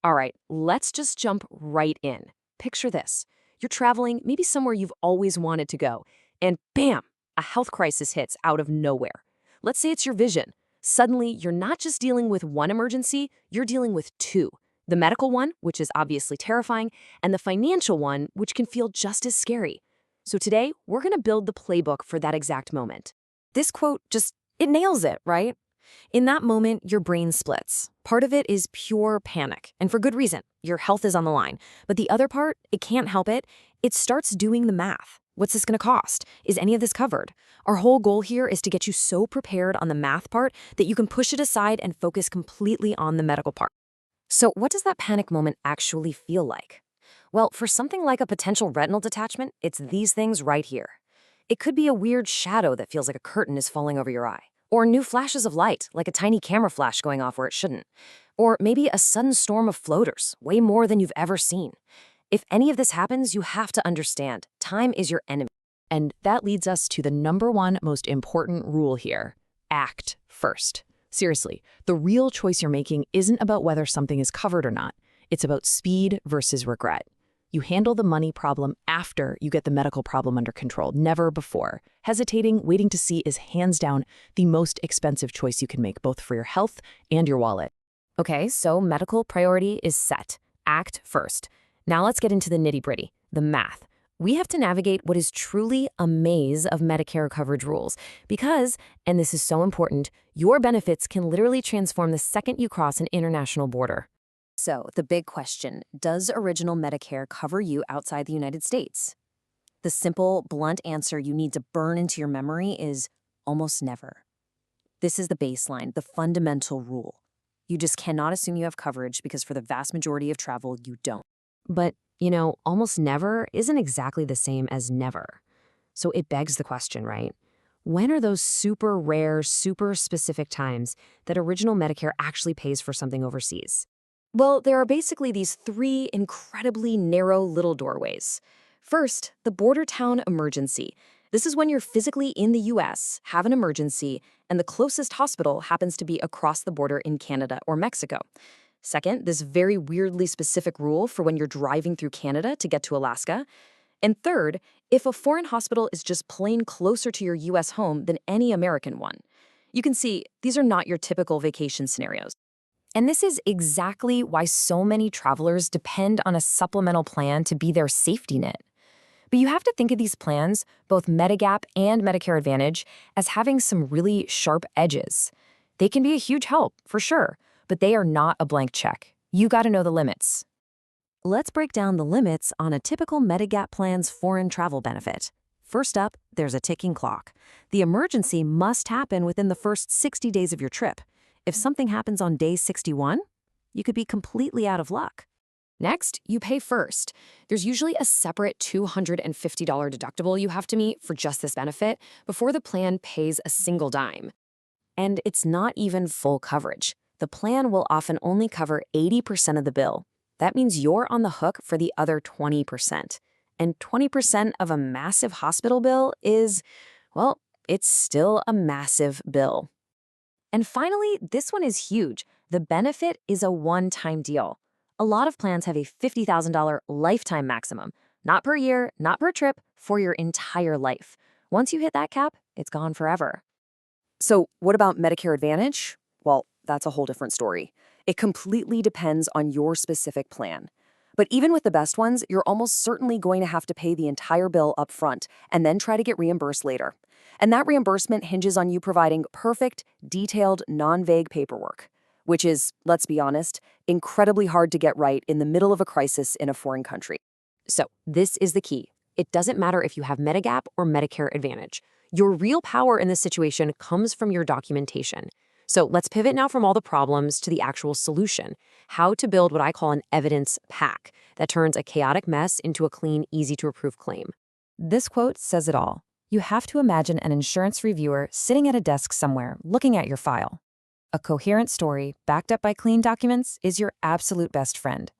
All right, let's just jump right in. Picture this. You're traveling, maybe somewhere you've always wanted to go, and bam, a health crisis hits out of nowhere. Let's say it's your vision. Suddenly, you're not just dealing with one emergency, you're dealing with two. The medical one, which is obviously terrifying, and the financial one, which can feel just as scary. So today, we're going to build the playbook for that exact moment. This quote it nails it, right? In that moment, your brain splits. Part of it is pure panic, and for good reason. Your health is on the line. But the other part, it can't help it. It starts doing the math. What's this going to cost? Is any of this covered? Our whole goal here is to get you so prepared on the math part that you can push it aside and focus completely on the medical part. So what does that panic moment actually feel like? Well, for something like a potential retinal detachment, it's these things right here. It could be a weird shadow that feels like a curtain is falling over your eye. Or new flashes of light, like a tiny camera flash going off where it shouldn't. Or maybe a sudden storm of floaters, way more than you've ever seen. If any of this happens, you have to understand, time is your enemy. And that leads us to the number one most important rule here. Act first. Seriously, the real choice you're making isn't about whether something is covered or not. It's about speed versus regret. You handle the money problem after you get the medical problem under control, never before. Hesitating, waiting to see is hands down the most expensive choice you can make, both for your health and your wallet. Okay, so medical priority is set. Act first. Now let's get into the nitty-gritty, the math. We have to navigate what is truly a maze of Medicare coverage rules because, and this is so important, your benefits can literally transform the second you cross an international border. So, the big question, does original Medicare cover you outside the United States? The simple, blunt answer you need to burn into your memory is almost never. This is the baseline, the fundamental rule. You just cannot assume you have coverage because for the vast majority of travel, you don't. But, almost never isn't exactly the same as never. So it begs the question, right? When are those super rare, super specific times that original Medicare actually pays for something overseas? Well, there are basically these three incredibly narrow little doorways. First, the border town emergency. This is when you're physically in the US, have an emergency, and the closest hospital happens to be across the border in Canada or Mexico. Second, this very weirdly specific rule for when you're driving through Canada to get to Alaska. And third, if a foreign hospital is just plain closer to your US home than any American one. You can see, these are not your typical vacation scenarios. And this is exactly why so many travelers depend on a supplemental plan to be their safety net. But you have to think of these plans, both Medigap and Medicare Advantage, as having some really sharp edges. They can be a huge help, for sure, but they are not a blank check. You got to know the limits. Let's break down the limits on a typical Medigap plan's foreign travel benefit. First up, there's a ticking clock. The emergency must happen within the first 60 days of your trip. If something happens on day 61, you could be completely out of luck. Next, you pay first. There's usually a separate $250 deductible you have to meet for just this benefit before the plan pays a single dime. And it's not even full coverage. The plan will often only cover 80% of the bill. That means you're on the hook for the other 20%. And 20% of a massive hospital bill is, well, it's still a massive bill. And finally, this one is huge. The benefit is a one-time deal. A lot of plans have a $50,000 lifetime maximum. Not per year, not per trip, for your entire life. Once you hit that cap, it's gone forever. So what about Medicare Advantage? Well, that's a whole different story. It completely depends on your specific plan. But even with the best ones, you're almost certainly going to have to pay the entire bill up front and then try to get reimbursed later. And that reimbursement hinges on you providing perfect, detailed, non-vague paperwork, which is, let's be honest, incredibly hard to get right in the middle of a crisis in a foreign country. So this is the key. It doesn't matter if you have Medigap or Medicare Advantage. Your real power in this situation comes from your documentation. So let's pivot now from all the problems to the actual solution, how to build what I call an evidence pack that turns a chaotic mess into a clean, easy-to-approve claim. This quote says it all. You have to imagine an insurance reviewer sitting at a desk somewhere looking at your file. A coherent story, backed up by clean documents, is your absolute best friend.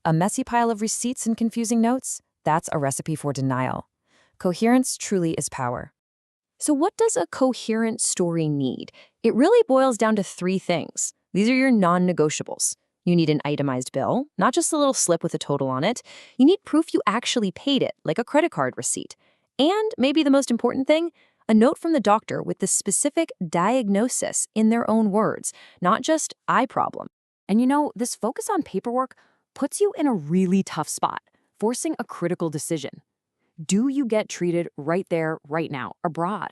A messy pile of receipts and confusing notes? That's a recipe for denial. Coherence truly is power. So what does a coherent story need? It really boils down to three things. These are your non-negotiables. You need an itemized bill, not just a little slip with a total on it. You need proof you actually paid it, like a credit card receipt. And maybe the most important thing, a note from the doctor with the specific diagnosis in their own words, not just eye problem. And this focus on paperwork puts you in a really tough spot, forcing a critical decision. Do you get treated right there, right now, abroad?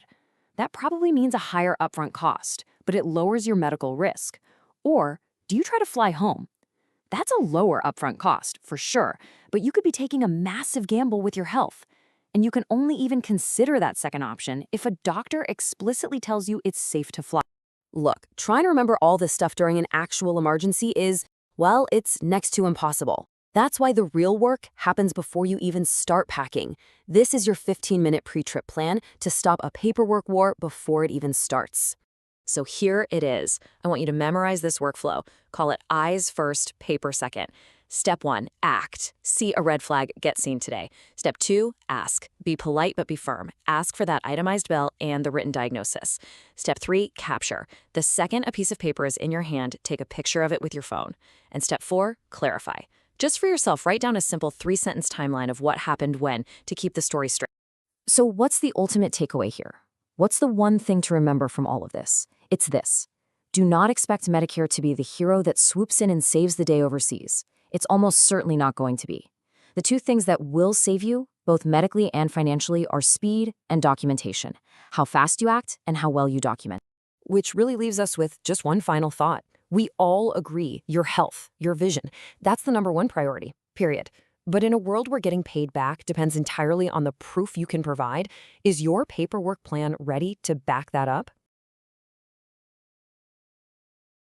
That probably means a higher upfront cost, but it lowers your medical risk. Or do you try to fly home? That's a lower upfront cost, for sure, but you could be taking a massive gamble with your health. And you can only even consider that second option if a doctor explicitly tells you it's safe to fly. Look, trying to remember all this stuff during an actual emergency is, well, it's next to impossible. That's why the real work happens before you even start packing. This is your 15-minute pre-trip plan to stop a paperwork war before it even starts. So here it is. I want you to memorize this workflow. Call it eyes first, paper second. Step 1, act. See a red flag, get seen today. Step 2, ask. Be polite but be firm. Ask for that itemized bill and the written diagnosis. Step 3, capture. The second a piece of paper is in your hand, take a picture of it with your phone. And step 4, clarify. Just for yourself, write down a simple 3-sentence timeline of what happened when to keep the story straight. So what's the ultimate takeaway here? What's the one thing to remember from all of this? It's this. Do not expect Medicare to be the hero that swoops in and saves the day overseas. It's almost certainly not going to be. The two things that will save you, both medically and financially, are speed and documentation. How fast you act and how well you document. Which really leaves us with just one final thought. We all agree your health, your vision, that's the number one priority, period. But in a world where getting paid back depends entirely on the proof you can provide, is your paperwork plan ready to back that up?